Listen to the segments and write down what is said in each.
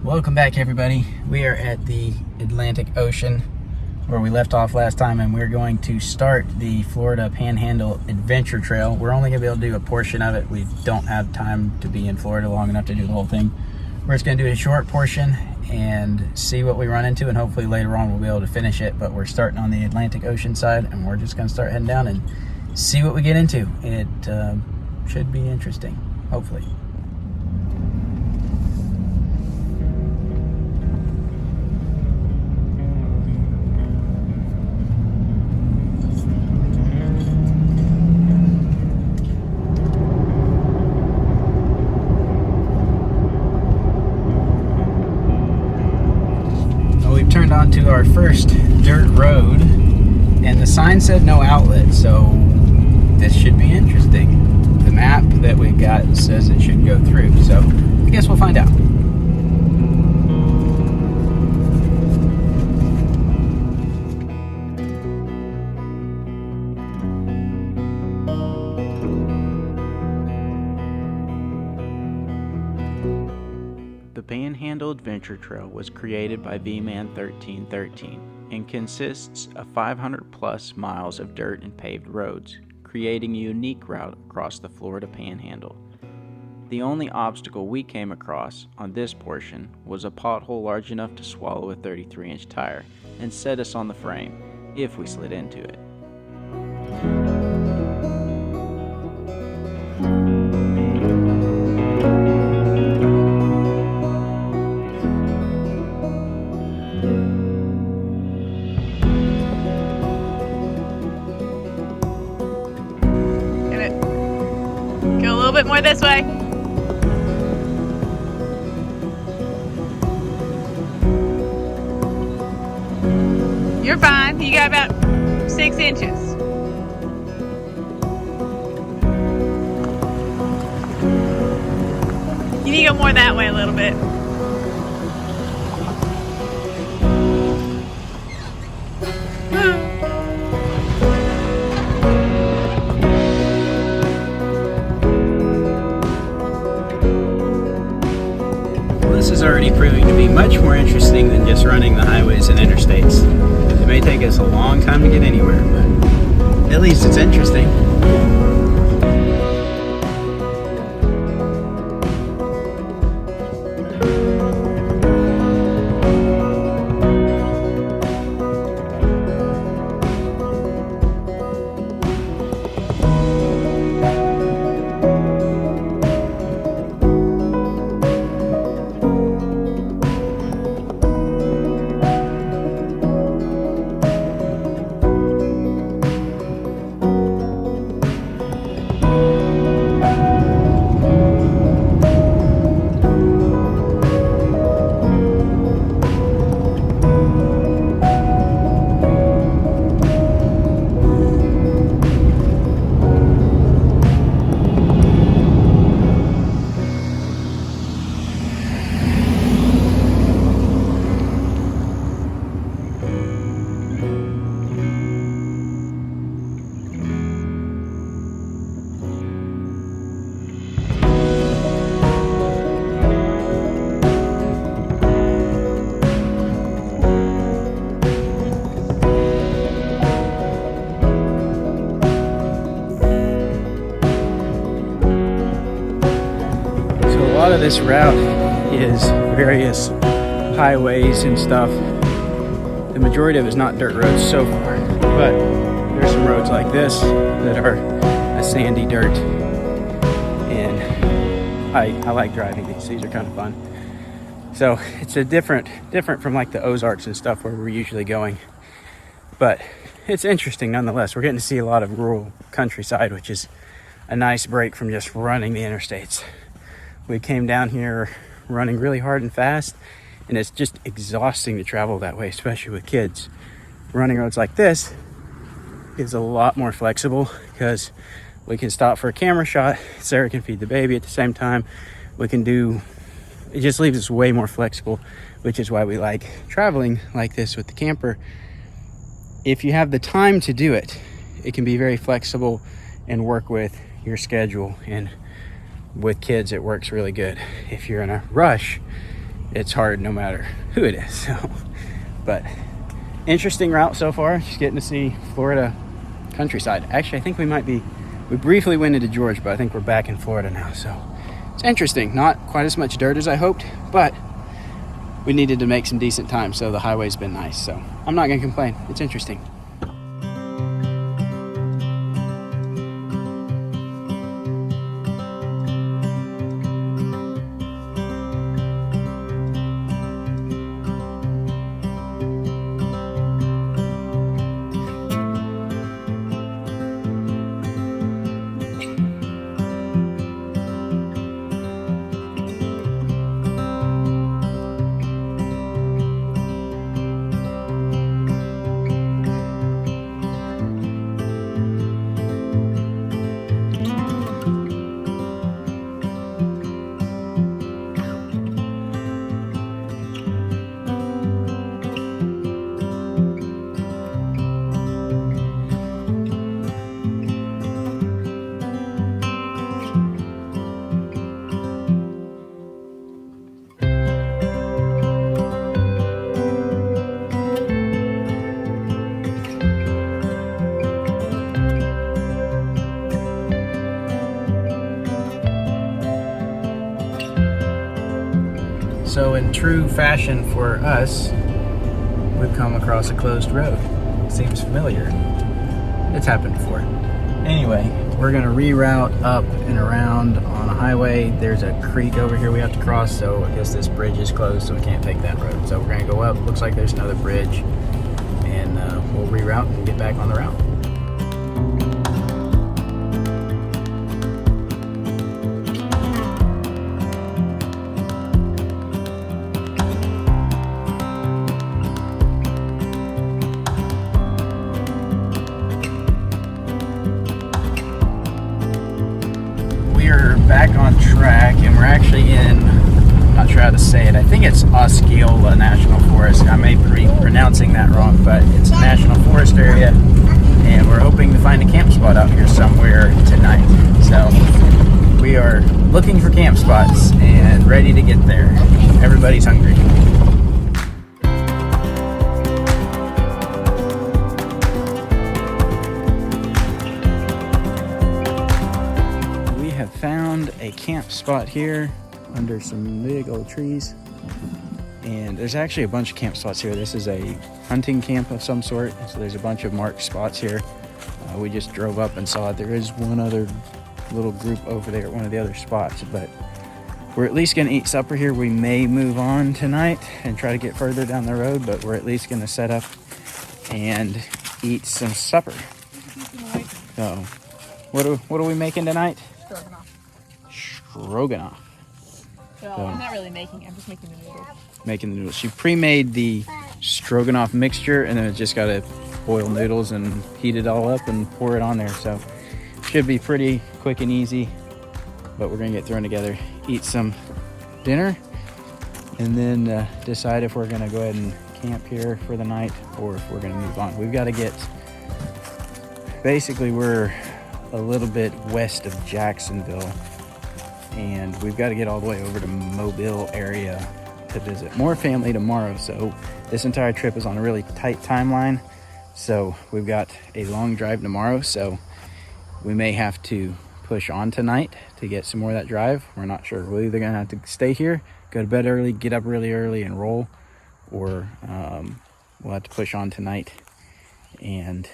Welcome back, everybody. We are at the Atlantic Ocean where we left off last time, and we're going to start the Florida Panhandle Adventure Trail. We're only going to be able to do a portion of it. We don't have time to be in Florida long enough to do the whole thing. We're just going to do a short portion and see what we run into, and hopefully later on we'll be able to finish it. But we're starting on the Atlantic Ocean side, and we're just going to start heading down and see what we get into. It should be interesting, hopefully. Turned onto our first dirt road, and the sign said no outlet, so this should be interesting. The map that we've got says it should go through, so I guess we'll find out. The Panhandle Adventure Trail was created by V-Man 1313 and consists of 500 plus miles of dirt and paved roads, creating a unique route across the Florida Panhandle. The only obstacle we came across on this portion was a pothole large enough to swallow a 33-inch tire and set us on the frame if we slid into it. More this way. You're fine. You got about 6 inches. You need to go more that way a little bit. This is already proving to be much more interesting than just running the highways and interstates. It may take us a long time to get anywhere, but at least it's interesting. A lot of this route is various highways and stuff. The majority of it is not dirt roads so far, but there's some roads like this that are a sandy dirt, and I like driving these. These are kind of fun. So it's a different from like the Ozarks and stuff where we're usually going, but it's interesting nonetheless. We're getting to see a lot of rural countryside, which is a nice break from just running the interstates. We came down here running really hard and fast, and it's just exhausting to travel that way, especially with kids. Running roads like this is a lot more flexible because we can stop for a camera shot. Sarah can feed the baby at the same time. We can do, it just leaves us way more flexible, which is why we like traveling like this with the camper. If you have the time to do it, it can be very flexible and work with your schedule, and with kids it works really good. If you're in a rush, it's hard no matter who it is. So, but interesting route so far. Just getting to see Florida countryside. Actually, I think we briefly went into Georgia, but I think we're back in Florida now. So it's interesting. Not quite as much dirt as I hoped, but we needed to make some decent time, so the highway's been nice. So I'm not gonna complain. It's interesting. So in true fashion for us, we've come across a closed road. Seems familiar. It's happened before. Anyway, we're gonna reroute up and around on a highway. There's a creek over here we have to cross, so I guess this bridge is closed, so we can't take that road. So we're gonna go up. Looks like there's another bridge, and we'll reroute and get back on the route. Back on track, and we're actually in, I'm not sure how to say it, I think it's Osceola National Forest. I may be pronouncing that wrong, but it's a national forest area, and we're hoping to find a camp spot out here somewhere tonight. So we are looking for camp spots and ready to get there. Everybody's hungry. Found a camp spot here under some big old trees, and there's actually a bunch of camp spots here. This is a hunting camp of some sort, so there's a bunch of marked spots here. We just drove up and saw it. There is one other little group over there at one of the other spots, but we're at least gonna eat supper here. We may move on tonight and try to get further down the road, but we're at least gonna set up and eat some supper. So what are we making tonight? Stroganoff. Well, So, I'm not really making it. I'm just making the noodles. Making the noodles. She pre-made the stroganoff mixture, and then it just got to boil noodles and heat it all up and pour it on there. So should be pretty quick and easy, but we're gonna get thrown together, eat some dinner, and then decide if we're gonna go ahead and camp here for the night or if we're gonna move on. We've got to get, basically we're a little bit west of Jacksonville, and we've got to get all the way over to Mobile area to visit more family tomorrow. So this entire trip is on a really tight timeline, so we've got a long drive tomorrow, so we may have to push on tonight to get some more of that drive. We're not sure. We're either gonna have to stay here, go to bed early, get up really early and roll, or we'll have to push on tonight and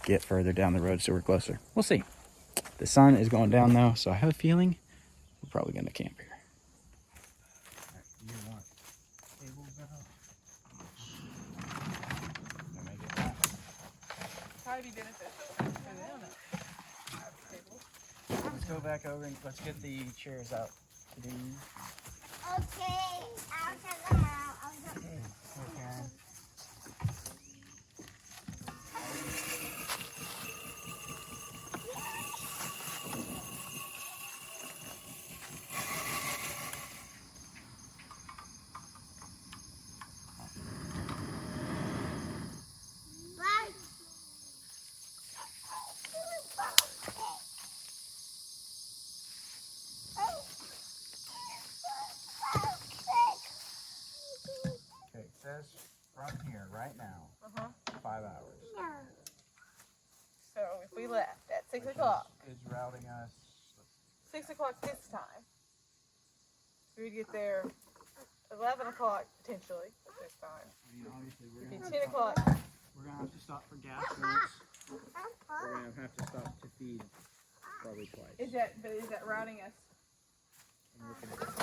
get further down the road so we're closer. We'll see. The sun is going down though, so I have a feeling we're probably gonna camp here. Probably be beneficial for them. Let's go back over and let's get the chairs out. Okay, I'll take them out. Okay. says from here right now, 5 hours. No. So if we left at 6 o'clock, Is routing us. 6 o'clock this time, we'd get there 11 o'clock potentially this time. I mean, obviously, It'd be 10 o'clock. we're gonna have to stop for gas once. We're gonna have to stop to feed probably twice. Is that routing us? I'm looking at it.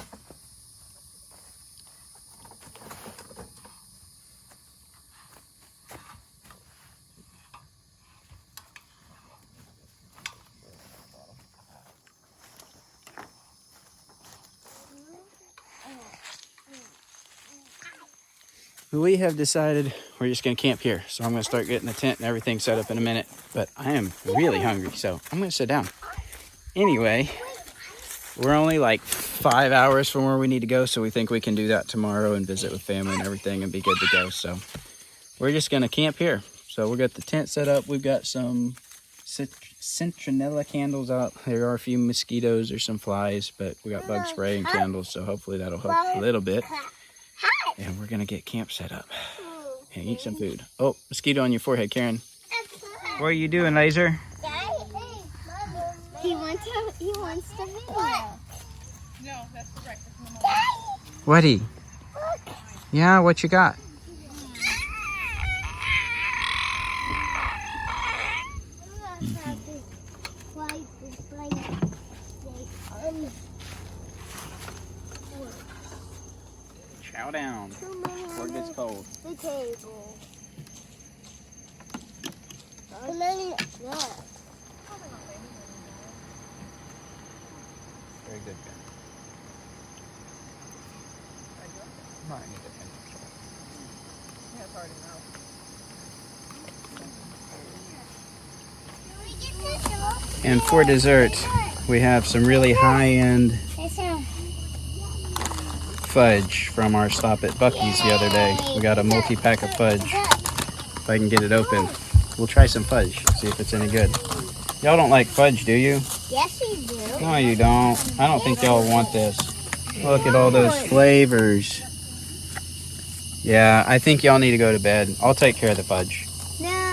We have decided we're just going to camp here. So I'm going to start getting the tent and everything set up in a minute. But I am really hungry, so I'm going to sit down. Anyway, we're only like 5 hours from where we need to go. So we think we can do that tomorrow and visit with family and everything and be good to go. So we're just going to camp here. So we'll get the tent set up. We've got some citronella candles out. There are a few mosquitoes or some flies, but we got bug spray and candles. So hopefully that'll help a little bit. And we're gonna get camp set up and eat some food. Oh, mosquito on your forehead, Karen. What are you doing, Laser? He wants to video. No, that's the breakfast. Whatty? Yeah, what you got? Chow down before it gets cold. The table. And then that. Very good, Karen. Might need a pinch of salt. Yeah, it's hard enough. And for dessert, we have some really high-end fudge from our stop at Buc-ee's the other day. We got a multi-pack of fudge. If I can get it open, we'll try some fudge, see if it's any good. Y'all don't like fudge, do you? Yes, we do. No, you don't. I don't think y'all want this. Look at all those flavors. Yeah, I think y'all need to go to bed. I'll take care of the fudge. No.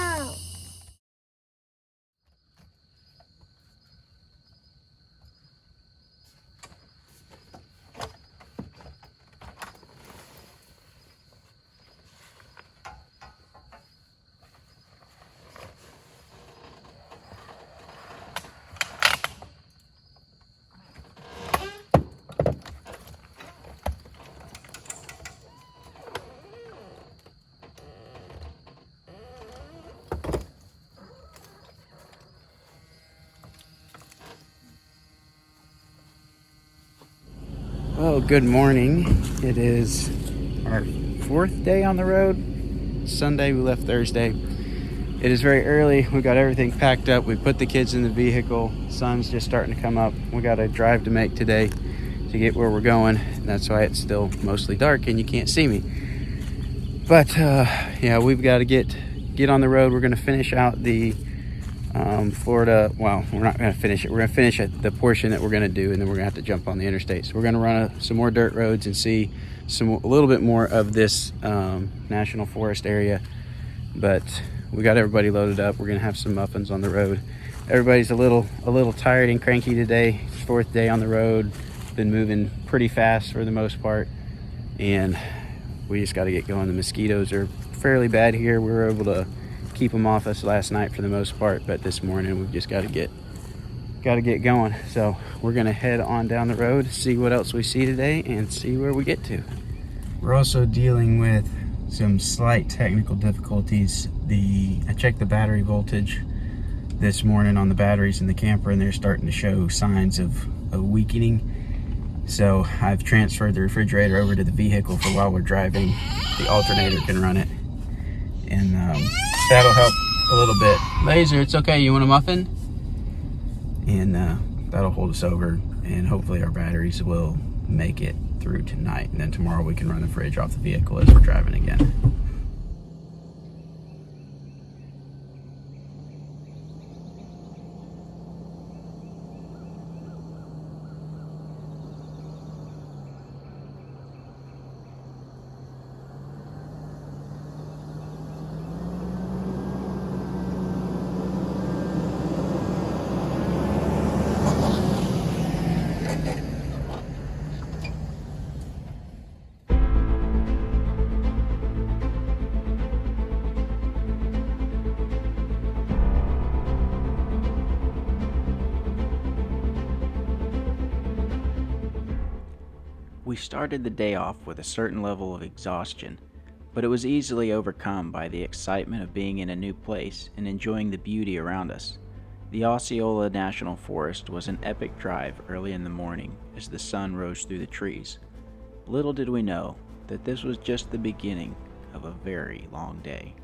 Well, good morning. It is our 4th day on the road. Sunday, we left Thursday. It is very early. We got everything packed up. We put the kids in the vehicle. Sun's just starting to come up. We got a drive to make today to get where we're going. That's why it's still mostly dark and you can't see me. But yeah, we've got to get on the road. We're going to finish out the Florida. Well, we're not going to finish it. We're going to finish the portion that we're going to do, and then we're going to have to jump on the interstate. So we're going to run some more dirt roads and see a little bit more of this national forest area. But we got everybody loaded up. We're going to have some muffins on the road. Everybody's a little tired and cranky today. It's 4th day on the road. Been moving pretty fast for the most part, and we just got to get going. The mosquitoes are fairly bad here. We were able to keep them off us last night for the most part, but this morning we've just got to get going. So we're gonna head on down the road, see what else we see today, and see where we get to. We're also dealing with some slight technical difficulties. I checked the battery voltage this morning on the batteries in the camper, and they're starting to show signs of weakening. So I've transferred the refrigerator over to the vehicle for while we're driving. The alternator can run it, and that'll help a little bit. Laser, it's okay. You want a muffin? And that'll hold us over, and hopefully our batteries will make it through tonight. And then tomorrow we can run the fridge off the vehicle as we're driving again. We started the day off with a certain level of exhaustion, but it was easily overcome by the excitement of being in a new place and enjoying the beauty around us. The Osceola National Forest was an epic drive early in the morning as the sun rose through the trees. Little did we know that this was just the beginning of a very long day.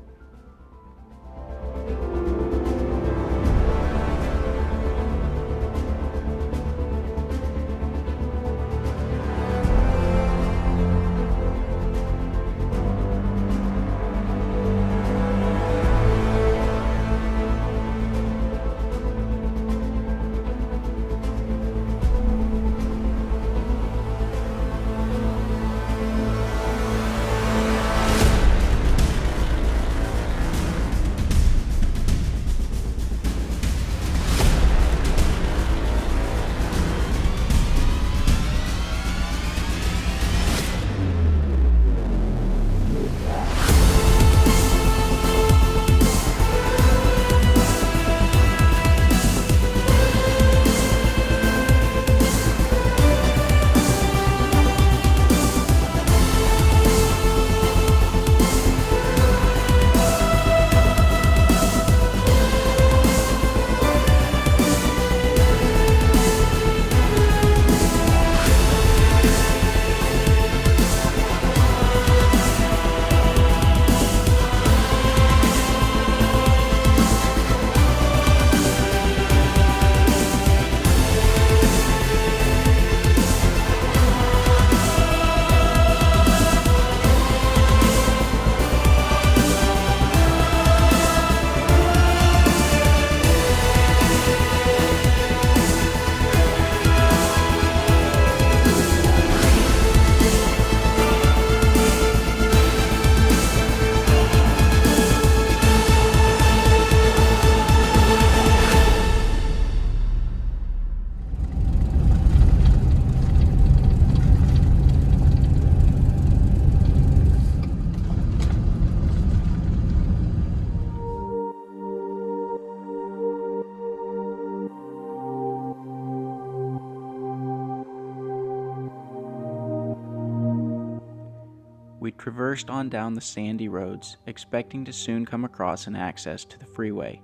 We traversed on down the sandy roads, expecting to soon come across an access to the freeway.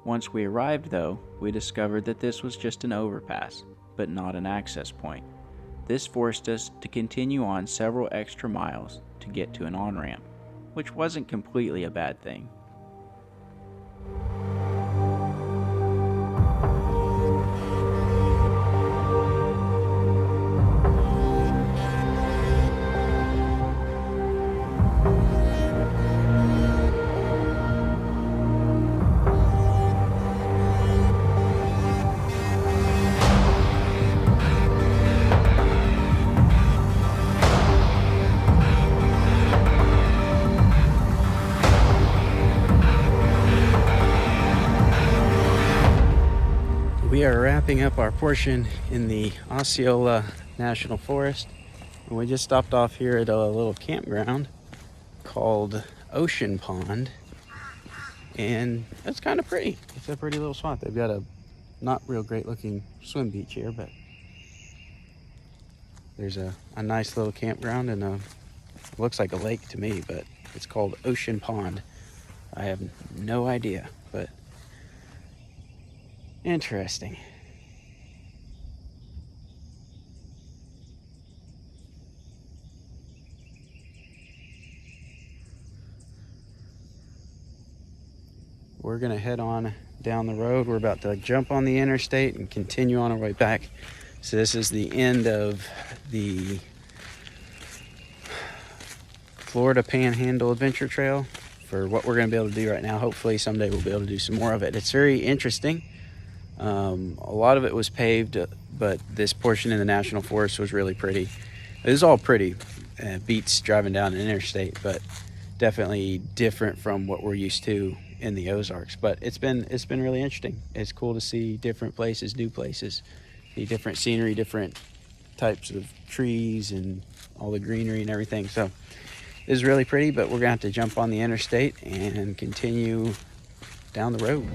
Once we arrived, though, we discovered that this was just an overpass, but not an access point. This forced us to continue on several extra miles to get to an on-ramp, which wasn't completely a bad thing. We are wrapping up our portion in the Osceola National Forest. And we just stopped off here at a little campground called Ocean Pond. And it's kind of pretty. It's a pretty little spot. They've got a not real great looking swim beach here, but there's a nice little campground and it looks like a lake to me, but it's called Ocean Pond. I have no idea, but interesting. We're gonna head on down the road. We're about to jump on the interstate and continue on our way back. So this is the end of the Florida Panhandle Adventure Trail for what we're gonna be able to do right now. Hopefully someday we'll be able to do some more of it. It's very interesting. A lot of it was paved, but this portion in the National Forest was really pretty. It was all pretty. Beats driving down an interstate, but definitely different from what we're used to in the Ozarks. But it's been really interesting. It's cool to see different places, new places, see different scenery, different types of trees and all the greenery and everything. So it is really pretty, but we're gonna have to jump on the interstate and continue down the road.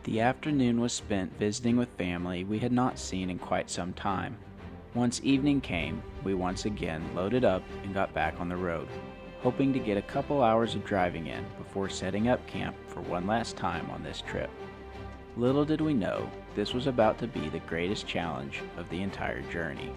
The afternoon was spent visiting with family we had not seen in quite some time. Once evening came, we once again loaded up and got back on the road, hoping to get a couple hours of driving in before setting up camp for one last time on this trip. Little did we know, this was about to be the greatest challenge of the entire journey.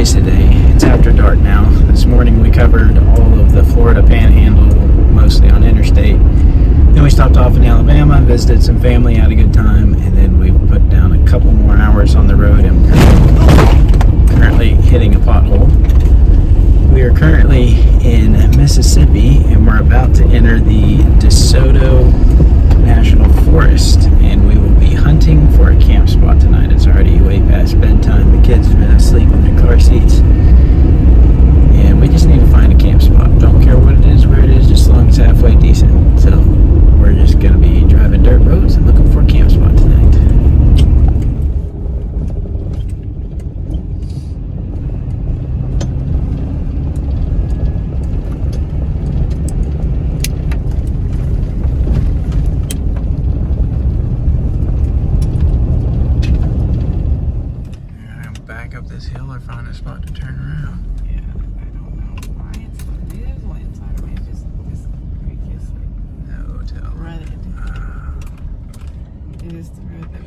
Today. It's after dark now. This morning we covered all of the Florida Panhandle, mostly on interstate. Then we stopped off in Alabama, visited some family, had a good time, and then we put down a couple more hours on the road and we're currently hitting a pothole. We are currently in Mississippi and we're about to enter the DeSoto National Forest, and we will be hunting for a camp spot tonight. It's already way past bedtime. The kids have been asleep in their car seats, and we just need to find a camp spot. Don't care what it is, where it is, just as long as it's halfway decent. So we're just going to be driving dirt roads and looking for a camp spot tonight. Spot to turn around. Yeah, I don't know why it's maybe there's one inside of me. It's just ridiculously. No tell. Right. It is the road that.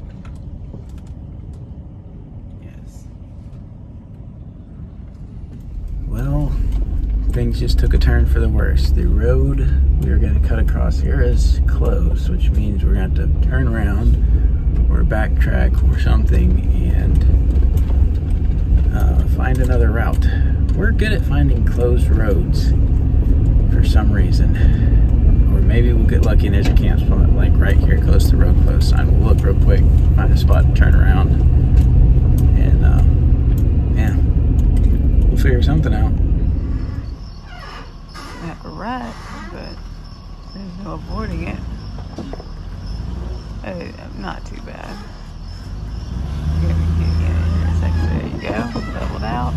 Yes. Well, things just took a turn for the worse. The road we are going to cut across here is closed, which means we're going to have to turn around or backtrack or something and find another route. We're good at finding closed roads for some reason. Or maybe we'll get lucky and there's a camp spot like right here close to the road close sign. We'll look real quick, find a spot to turn around, and yeah, we'll figure something out. Not right, but there's no avoiding it. Not too bad. There you go, doubled out.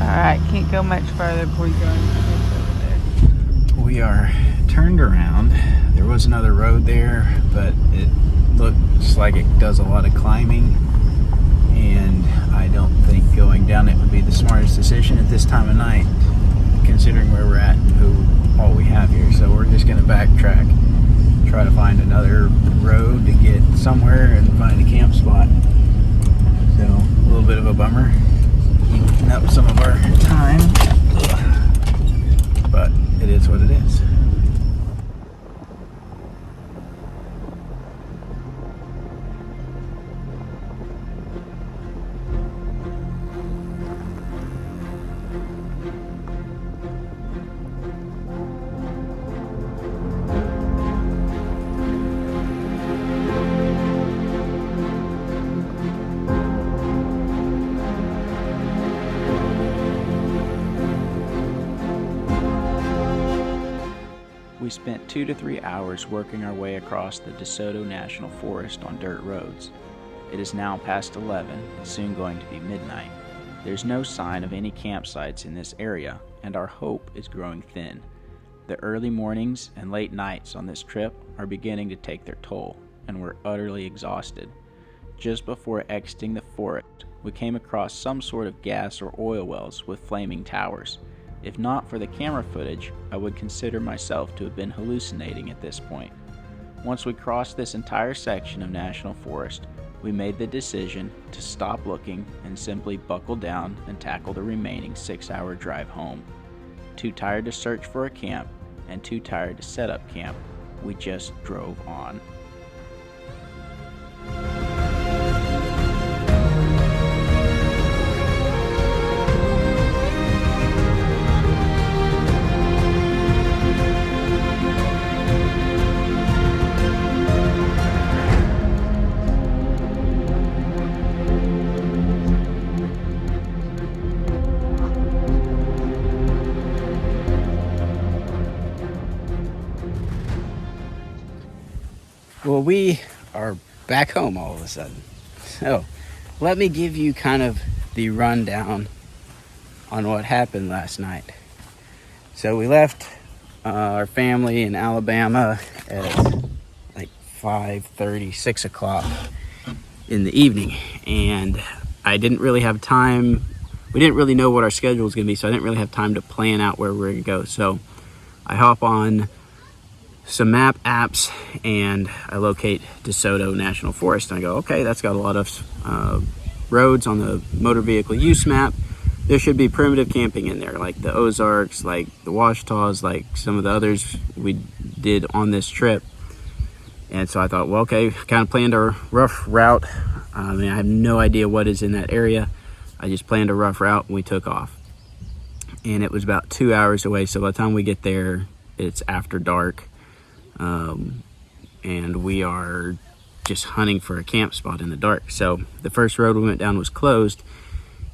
Alright, can't go much farther before you go over there. We are turned around. There was another road there, but it looks like it does a lot of climbing, and I don't think going down it would be the smartest decision at this time of night, considering where we're at and who all we have here. So we're just going to backtrack, try to find another road to get somewhere and find a camp spot. So a little bit of a bummer, eating up some of our time, but it is what it is. We spent 2 to 3 hours working our way across the DeSoto National Forest on dirt roads. It is now past 11, soon going to be midnight. There's no sign of any campsites in this area, and our hope is growing thin. The early mornings and late nights on this trip are beginning to take their toll, and we're utterly exhausted. Just before exiting the forest, we came across some sort of gas or oil wells with flaming towers. If not for the camera footage, I would consider myself to have been hallucinating at this point. Once we crossed this entire section of National Forest, we made the decision to stop looking and simply buckle down and tackle the remaining 6-hour drive home. Too tired to search for a camp and too tired to set up camp, we just drove on. Well, we are back home all of a sudden. So, let me give you kind of the rundown on what happened last night. So, we left our family in Alabama at like 5:30, 6 o'clock in the evening. And I didn't really have time. We didn't really know what our schedule was going to be, so I didn't really have time to plan out where we were going to go. So, I hop on some map apps and I locate DeSoto National Forest, and I go, okay, that's got a lot of roads on the motor vehicle use map. There should be primitive camping in there, like the Ozarks, like the Washita's, like some of the others we did on this trip. And so I thought, well, okay, kind of planned a rough route. I have no idea what is in that area. I just planned a rough route and we took off. And it was about 2 hours away, so by the time we get there, it's after dark. And we are just hunting for a camp spot in the dark. So the first road we went down was closed,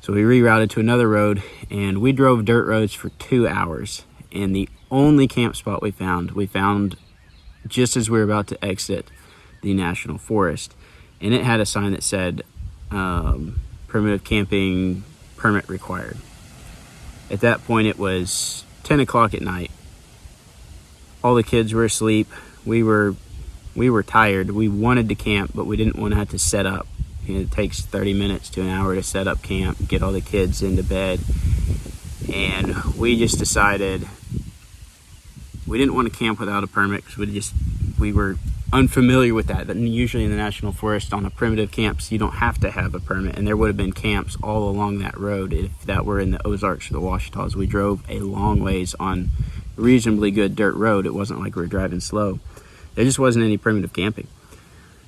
so we rerouted to another road, and we drove dirt roads for 2 hours. And the only camp spot we found just as we were about to exit the National Forest, and it had a sign that said primitive camping permit required. At that point, it was 10 o'clock at night. All the kids were asleep. We were tired. We wanted to camp, but we didn't want to have to set up. It takes 30 minutes to an hour to set up camp, get all the kids into bed. And we just decided we didn't want to camp without a permit because we were unfamiliar with that. But usually in the National Forest on the primitive camps, you don't have to have a permit. And there would have been camps all along that road if that were in the Ozarks or the Washita's. We drove a long ways on reasonably good dirt road. It wasn't like we were driving slow. There just wasn't any primitive camping.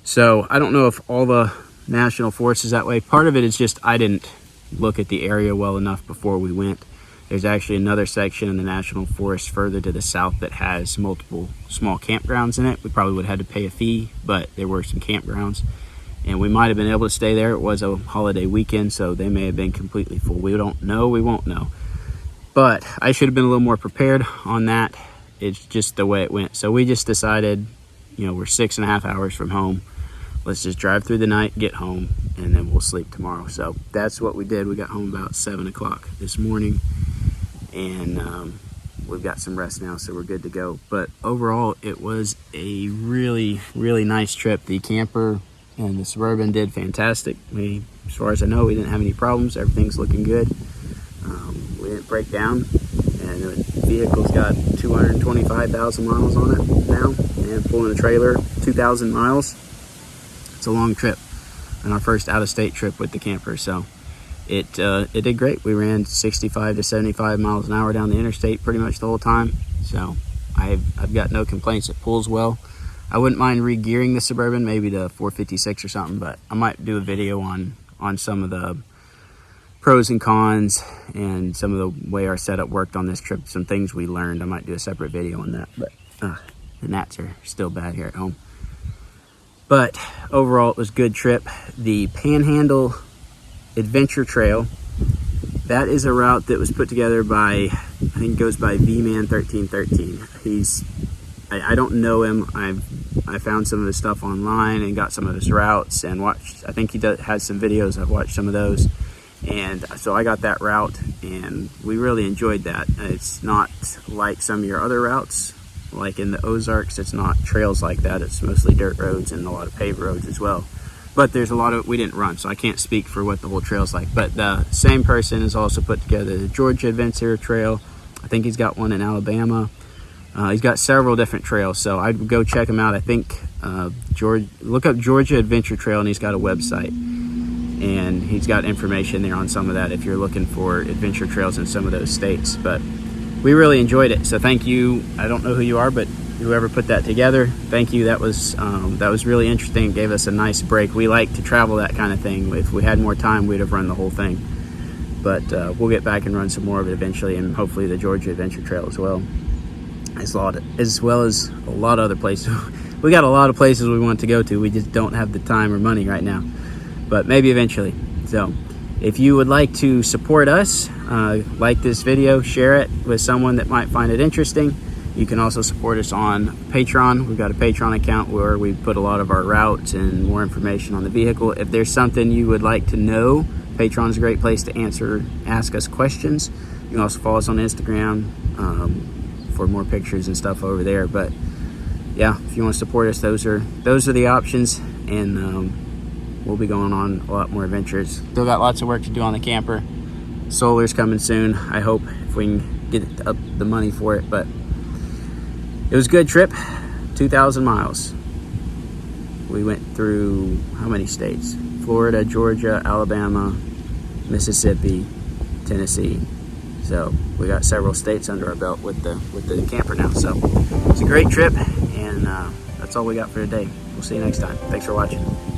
So I don't know if all the National Forest is that way. Part of it is just I didn't look at the area well enough before we went. There's actually another section in the National Forest further to the south that has multiple small campgrounds in it. We probably would have had to pay a fee, but there were some campgrounds, and we might have been able to stay there. It was a holiday weekend, so they may have been completely full. We don't know. We won't know. But I should have been a little more prepared on that. It's just the way it went. So we just decided, we're 6.5 hours from home. Let's just drive through the night, get home, and then we'll sleep tomorrow. So that's what we did. We got home about 7 o'clock this morning, and we've got some rest now, so we're good to go. But overall, it was a really, really nice trip. The camper and the Suburban did fantastic. As far as I know, we didn't have any problems. Everything's looking good. We didn't break down, and the vehicle's got 225,000 miles on it now, and pulling a trailer 2,000 miles. It's a long trip, and our first out-of-state trip with the camper, so it did great. We ran 65 to 75 miles an hour down the interstate pretty much the whole time, so I've got no complaints. It pulls well. I wouldn't mind re-gearing the Suburban, maybe to 456 or something, but I might do a video on some of the pros and cons and some of the way our setup worked on this trip, some things we learned. I might do a separate video on that, but the gnats are still bad here at home. But overall, it was a good trip. The Panhandle Adventure Trail, that is a route that was put together by, I think it goes by V-Man 1313. I don't know him. I found some of his stuff online and got some of his routes and watched. I think he has some videos. I've watched some of those. And so I got that route, and we really enjoyed that. It's not like some of your other routes, like in the Ozarks. It's not trails like that. It's mostly dirt roads and a lot of paved roads as well. But there's a lot of, we didn't run, so I can't speak for what the whole trail's like. But the same person has also put together the Georgia Adventure Trail. I think he's got one in Alabama. He's got several different trails, so I'd go check him out. I think look up Georgia Adventure Trail, and he's got a website. And he's got information there on some of that if you're looking for adventure trails in some of those states. But we really enjoyed it, so thank you. I don't know who you are, but whoever put that together, thank you. That was really interesting. It gave us a nice break. We like to travel that kind of thing. If we had more time, we'd have run the whole thing. But we'll get back and run some more of it eventually, and hopefully the Georgia Adventure Trail as well. As well as a lot of other places. We got a lot of places we want to go to. We just don't have the time or money right now. But maybe eventually. So if you would like to support us, like this video, share it with someone that might find it interesting. You can also support us on Patreon. We've got a Patreon account where we put a lot of our routes and more information on the vehicle. If there's something you would like to know, Patreon is a great place to ask us questions. You can also follow us on Instagram for more pictures and stuff over there. But yeah, if you want to support us, those are the options. And we'll be going on a lot more adventures. Still got lots of work to do on the camper. Solar's coming soon, I hope, if we can get up the money for it. But it was a good trip, 2,000 miles. We went through how many states? Florida, Georgia, Alabama, Mississippi, Tennessee. So we got several states under our belt with the camper now. So it's a great trip, and that's all we got for today. We'll see you next time. Thanks for watching.